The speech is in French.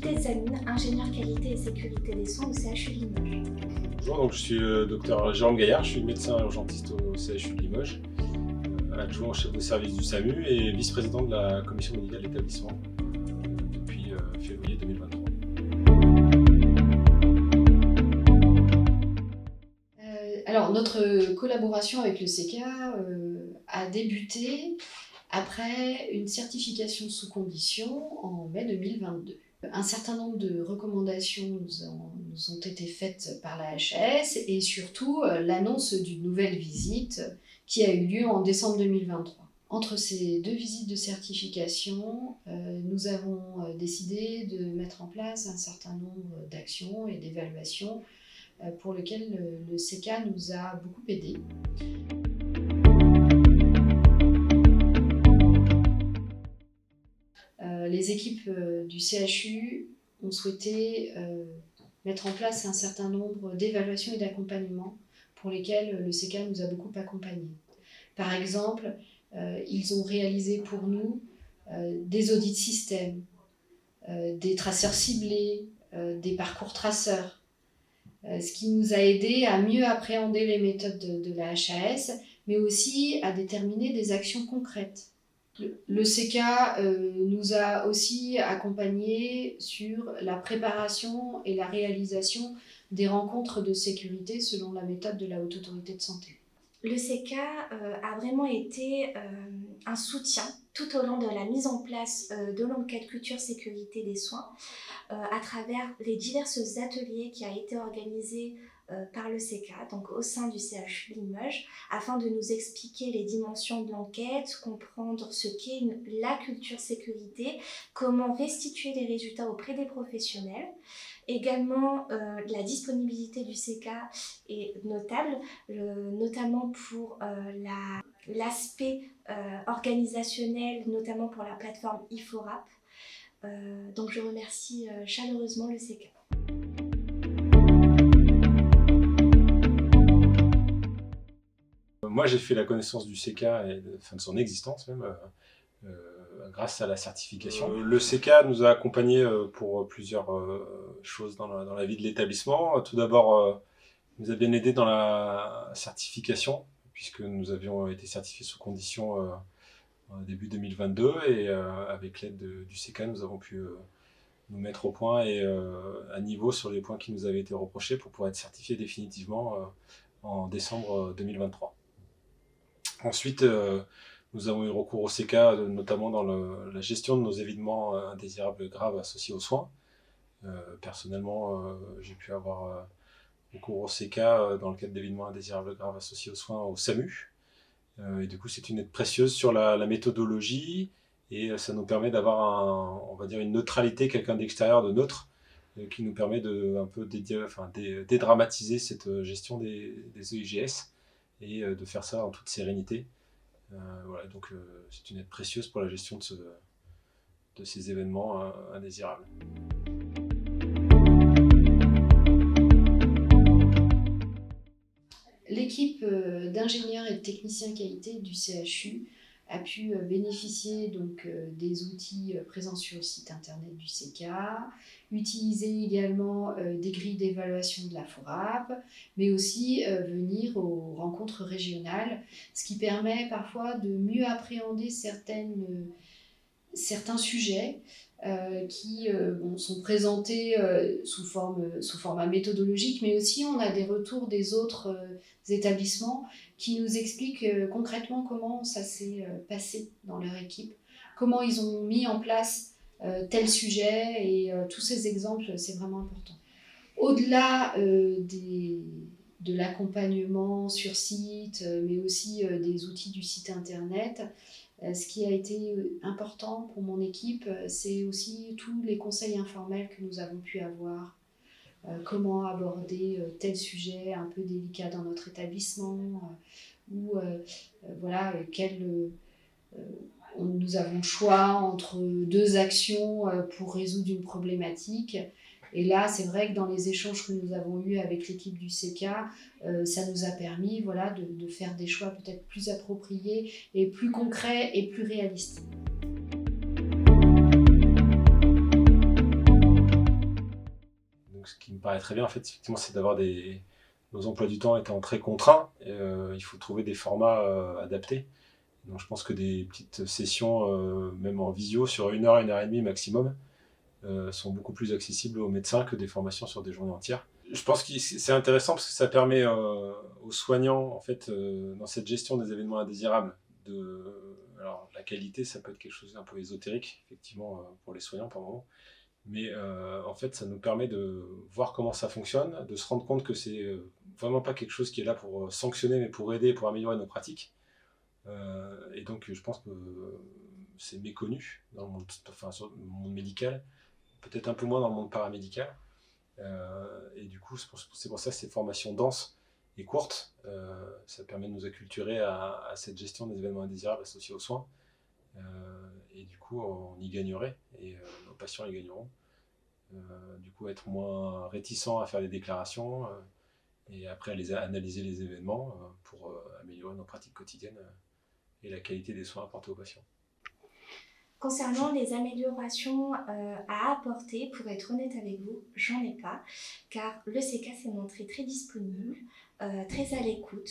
Desaline, ingénieur qualité et sécurité des soins au CHU de Limoges. Bonjour, donc je suis le docteur Jérôme Gaillard, je suis médecin urgentiste au CHU de Limoges, adjoint au chef de service du SAMU et vice-président de la commission médicale de l'établissement depuis février 2023. Alors, notre collaboration avec le CECA a débuté après une certification sous condition en mai 2022. Un certain nombre de recommandations nous ont été faites par la HAS et surtout l'annonce d'une nouvelle visite qui a eu lieu en décembre 2023. Entre ces deux visites de certification, nous avons décidé de mettre en place un certain nombre d'actions et d'évaluations pour lesquelles le CECA nous a beaucoup aidés. Les équipes du CHU ont souhaité mettre en place un certain nombre d'évaluations et d'accompagnements pour lesquels le CECA nous a beaucoup accompagnés. Par exemple, ils ont réalisé pour nous des audits de système, des traceurs ciblés, des parcours traceurs, ce qui nous a aidé à mieux appréhender les méthodes de la HAS, mais aussi à déterminer des actions concrètes. Le CECA nous a aussi accompagnés sur la préparation et la réalisation des rencontres de sécurité selon la méthode de la Haute Autorité de Santé. Le CECA a vraiment été un soutien tout au long de la mise en place de l'enquête culture sécurité des soins à travers les divers ateliers qui a été organisés par le CECA, donc au sein du CHU Limoges, afin de nous expliquer les dimensions de l'enquête, comprendre ce qu'est la culture sécurité, comment restituer les résultats auprès des professionnels. Également, la disponibilité du CECA est notable, notamment pour l'aspect organisationnel, notamment pour la plateforme IFORAP. Donc je remercie chaleureusement le CECA. Moi j'ai fait la connaissance du CECA et de son existence même grâce à la certification. Le CECA nous a accompagnés pour plusieurs choses dans la vie de l'établissement. Tout d'abord, nous a bien aidé dans la certification, puisque nous avions été certifiés sous condition début 2022, et avec l'aide du CECA, nous avons pu nous mettre au point et à niveau sur les points qui nous avaient été reprochés pour pouvoir être certifiés définitivement en décembre 2023. Ensuite, nous avons eu recours au CECA, notamment dans la gestion de nos événements indésirables graves associés aux soins. Personnellement, j'ai pu avoir recours au CECA dans le cadre d'événements indésirables graves associés aux soins au SAMU. Et du coup, c'est une aide précieuse sur la méthodologie, et ça nous permet d'avoir on va dire une neutralité, quelqu'un d'extérieur, de neutre, qui nous permet de un peu dédramatiser cette gestion des EIGS et de faire ça en toute sérénité. Voilà, donc c'est une aide précieuse pour la gestion de ces événements indésirables. L'équipe d'ingénieurs et de techniciens qualité du CHU a pu bénéficier donc des outils présents sur le site internet du CECA, utiliser également des grilles d'évaluation de la FORAP, mais aussi venir aux rencontres régionales, ce qui permet parfois de mieux appréhender certains sujets qui sont présentés sous format méthodologique, mais aussi on a des retours des autres établissements qui nous expliquent concrètement comment ça s'est passé dans leur équipe, comment ils ont mis en place tel sujet, et tous ces exemples, c'est vraiment important. Au-delà de l'accompagnement sur site, mais aussi des outils du site internet, ce qui a été important pour mon équipe, c'est aussi tous les conseils informels que nous avons pu avoir. Comment aborder tel sujet un peu délicat dans notre établissement, ou nous avons le choix entre deux actions pour résoudre une problématique. Et là, c'est vrai que dans les échanges que nous avons eus avec l'équipe du CECA, ça nous a permis de faire des choix peut-être plus appropriés et plus concrets et plus réalistes. Donc ce qui me paraît très bien, en fait, effectivement, c'est d'avoir nos emplois du temps étant très contraints, il faut trouver des formats adaptés. Donc je pense que des petites sessions, même en visio, sur 1 heure, 1 heure et demie maximum, sont beaucoup plus accessibles aux médecins que des formations sur des journées entières. Je pense que c'est intéressant parce que ça permet aux soignants, en fait, dans cette gestion des événements indésirables, alors la qualité, ça peut être quelque chose d'un peu ésotérique, effectivement, pour les soignants par moment, mais en fait, ça nous permet de voir comment ça fonctionne, de se rendre compte que c'est vraiment pas quelque chose qui est là pour sanctionner, mais pour aider, pour améliorer nos pratiques. Et donc, je pense que c'est méconnu dans le monde, enfin, sur le monde médical, peut-être un peu moins dans le monde paramédical. Et du coup, c'est pour ça que ces formations denses et courtes, ça permet de nous acculturer à cette gestion des événements indésirables associés aux soins. Et du coup, on y gagnerait, et nos patients y gagneront. Du coup, être moins réticents à faire des déclarations, et après à analyser les événements pour améliorer nos pratiques quotidiennes et la qualité des soins apportés aux patients. Concernant les améliorations à apporter, pour être honnête avec vous, j'en ai pas, car le CECA s'est montré très disponible, très à l'écoute.